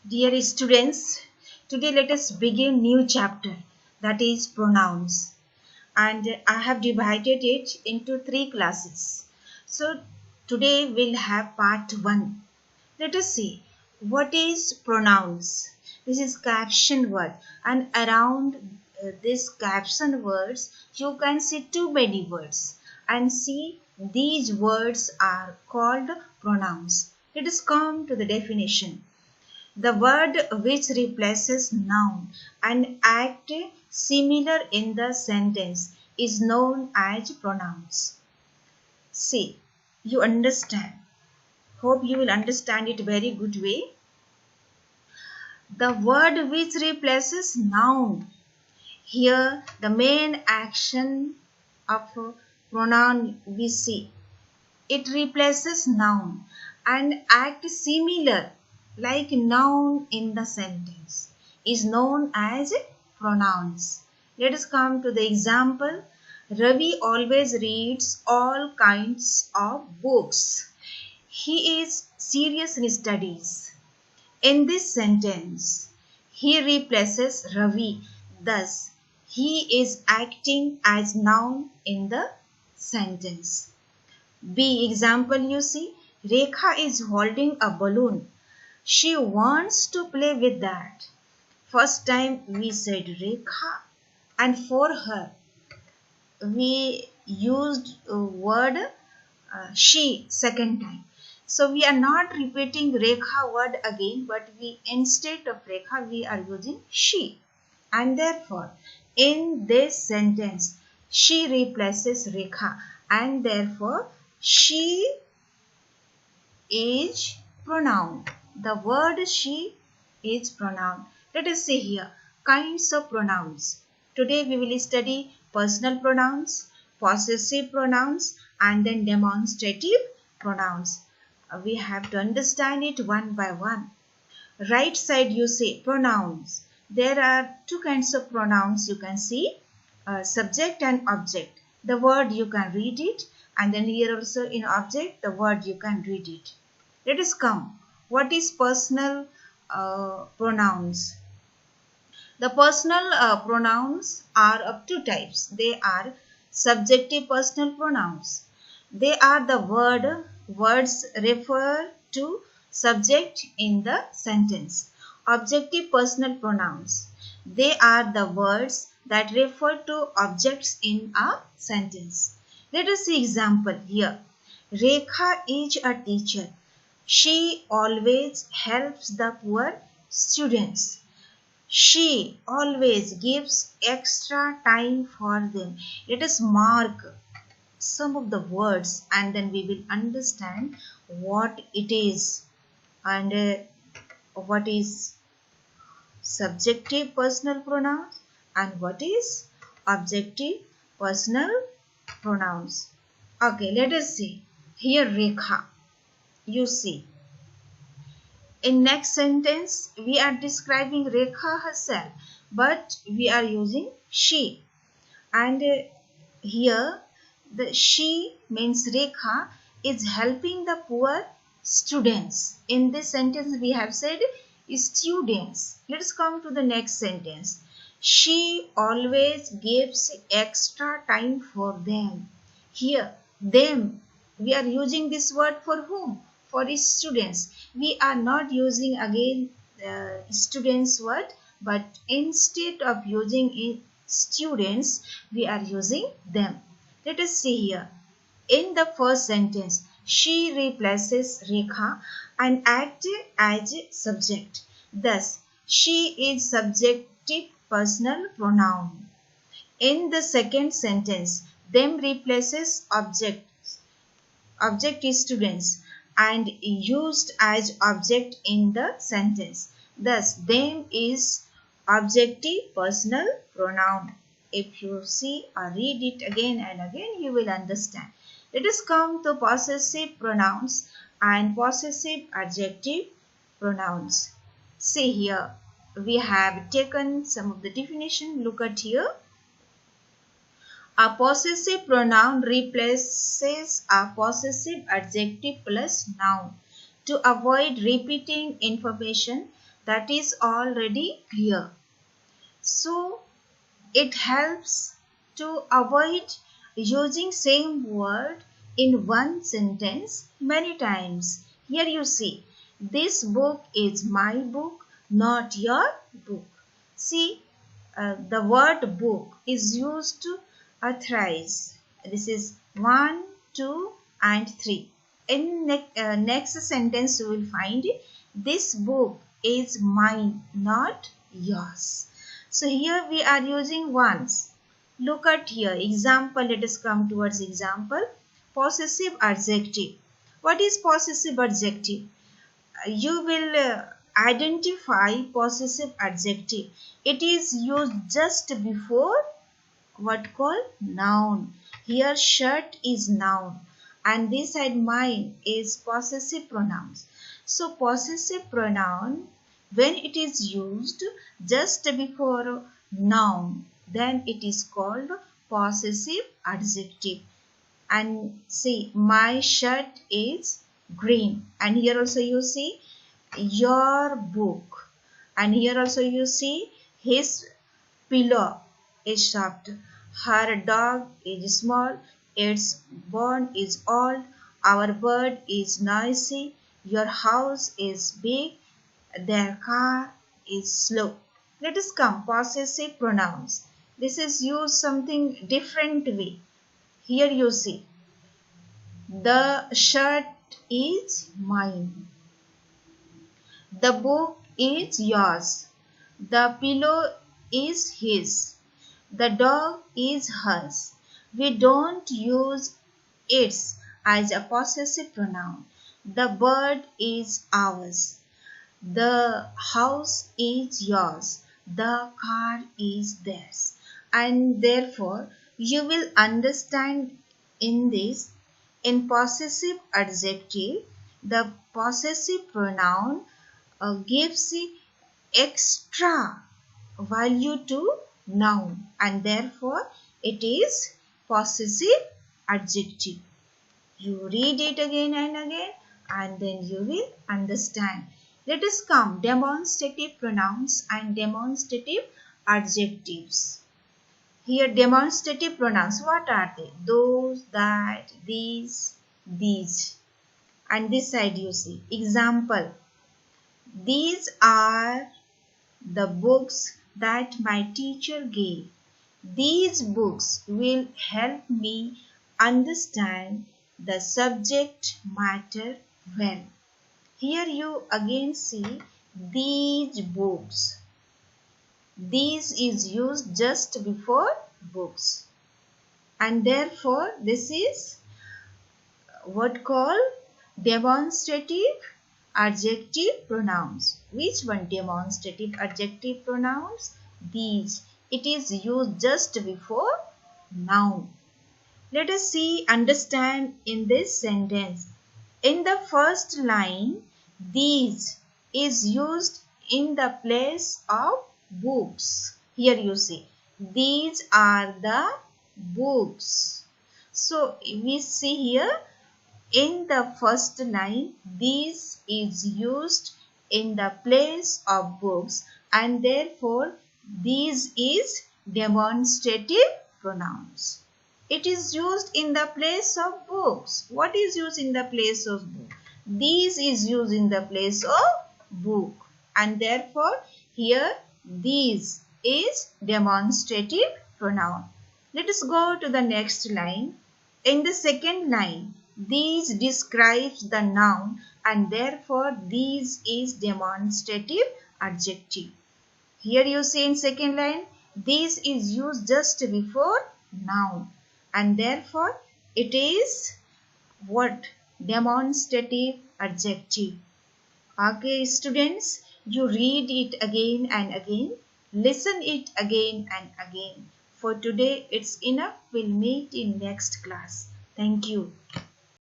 Dear students, today let us begin new chapter, that is pronouns, and I have divided it into three classes. So today we'll have part 1. Let us see what is pronouns. This is caption word, and around this caption words you can see too many words, and see these words are called pronouns. Let us come to the definition. The word which replaces noun and act similar in the sentence is known as pronouns. See, you understand. Hope you will understand it very good way. The word which replaces noun. Here the main action of pronoun we see. It replaces noun and act similar like noun in the sentence is known as pronouns. Let us come to the example. Ravi always reads all kinds of books. He is serious in studies. In this sentence, he replaces Ravi. Thus, he is acting as noun in the sentence. B example you see, Rekha is holding a balloon. She wants to play with that. First time we said Rekha, and for her we used word she second time. So we are not repeating Rekha word again, but we instead of Rekha we are using she. And therefore in this sentence she replaces Rekha, and therefore she is pronoun. The word she is pronoun. Let us see here kinds of pronouns. Today we will study personal pronouns, possessive pronouns, and then demonstrative pronouns. We have to understand it one by one. Right side you see pronouns. There are two kinds of pronouns you can see, subject and object. The word you can read it, and then here also in object the word you can read it. Let us come. What is personal pronouns? The personal pronouns are of two types. They are subjective personal pronouns. They are the words refer to subject in the sentence. Objective personal pronouns. They are the words that refer to objects in a sentence. Let us see example here. Rekha is a teacher. She always helps the poor students. She always gives extra time for them. Let us mark some of the words and then we will understand what it is and what is subjective personal pronouns and what is objective personal pronouns. Okay, let us see. Here Rekha. You see, in next sentence we are describing Rekha herself, but we are using she, and here the she means Rekha is helping the poor students. In this sentence we have said students. Let's come to the next sentence. She always gives extra time for them. Here them, we are using this word for whom? For students. We are not using again students word, but instead of using students we are using them. Let us see here. In the first sentence, she replaces Rekha and acts as subject. Thus, she is subjective personal pronoun. In the second sentence, them replaces object is students and used as object in the sentence. Thus, them is objective personal pronoun. If you see or read it again and again, you will understand. Let us come to possessive pronouns and possessive adjective pronouns. See here, we have taken some of the definition. Look at here. A possessive pronoun replaces a possessive adjective plus noun. To avoid repeating information, That is already clear. So it helps to avoid using same word in one sentence many times. Here you see, this book is my book, not your book. See, the word book is used thrice. This is 1, 2 and 3. In next sentence you will find this book is mine, not yours. So here we are using once. Look at here. Example. Let us come towards example. Possessive adjective. What is possessive adjective? You will identify possessive adjective. It is used just before what called noun. Here shirt is noun and this side mine is possessive pronouns. So possessive pronoun, when it is used just before noun, then it is called possessive adjective. And see, my shirt is green, and here also you see your book, and here also you see his pillow is soft, her dog is small, its bone is old, our bird is noisy, your house is big, their car is slow. Let us come possessive pronouns. This is used something different way. Here you see, the shirt is mine. The book is yours. The pillow is his. The dog is hers. We don't use its as a possessive pronoun. The bird is ours. The house is yours. The car is theirs. And therefore, you will understand in this, in possessive adjective, the possessive pronoun gives extra value to noun and therefore it is possessive adjective. You read it again and then you will understand. Let us come demonstrative pronouns and demonstrative adjectives. Here demonstrative pronouns, what are they? Those, that, these, these. And this side you see. Example. These are the books that my teacher gave. These books will help me understand the subject matter well. Here you again see these books. These is used just before books. And therefore this is what called demonstrative adjective pronouns. Which one? Demonstrative adjective pronouns? These. It is used just before noun. Let us see, understand in this sentence. In the first line, these is used in the place of books. Here you see, these are the books. So we see here, in the first line, these is used in the place of books and therefore these is demonstrative pronouns. It is used in the place of books. What is used in the place of book? These is used in the place of book and therefore here these is demonstrative pronoun. Let us go to the next line. In the second line, these describes the noun and therefore these is demonstrative adjective. Here you see in second line, this is used just before noun and therefore it is what? Demonstrative adjective. Okay students, you read it again and again, listen it again and again. For today it's enough. We'll meet in next class. Thank you.